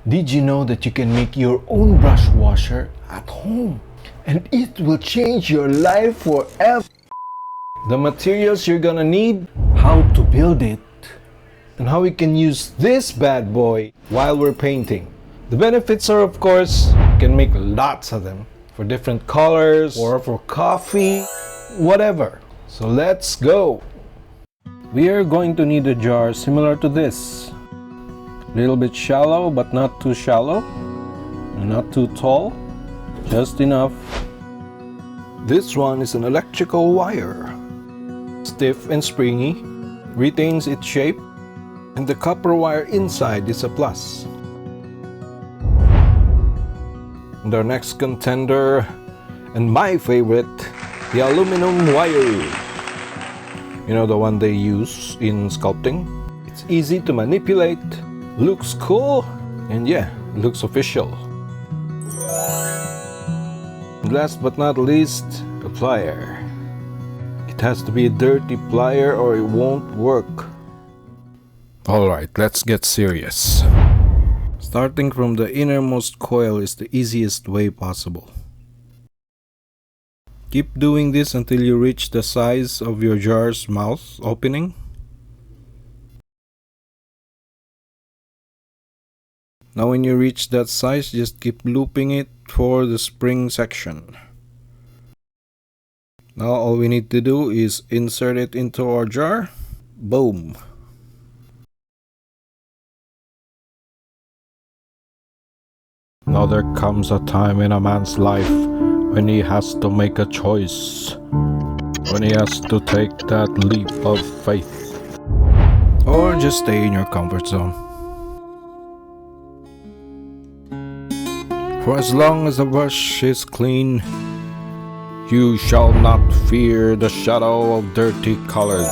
Did you know that you can make your own brush washer at home? And it will change your life forever. The materials you're gonna need, how to build it, and how we can use this bad boy while we're painting. The benefits are, of course, you can make lots of them for different colors or for coffee, whatever. So let's go. We are going to need a jar similar to this. A little bit shallow, but not too shallow, and not too tall, just enough. This one is an electrical wire. Stiff and springy, retains its shape, and the copper wire inside is a plus. And our next contender, and my favorite, the aluminum wire. You know, the one they use in sculpting? It's easy to manipulate, looks cool, and yeah, looks official. And last but not least, a plier. It has to be a dirty plier or it won't work. Alright, let's get serious. Starting from the innermost coil is the easiest way possible. Keep doing this until you reach the size of your jar's mouth opening. Now when you reach that size, just keep looping it for the spring section. Now all we need to do is insert it into our jar. Boom! Now there comes a time in a man's life when he has to make a choice. When he has to take that leap of faith. Or just stay in your comfort zone. For as long as the brush is clean, you shall not fear the shadow of dirty colors.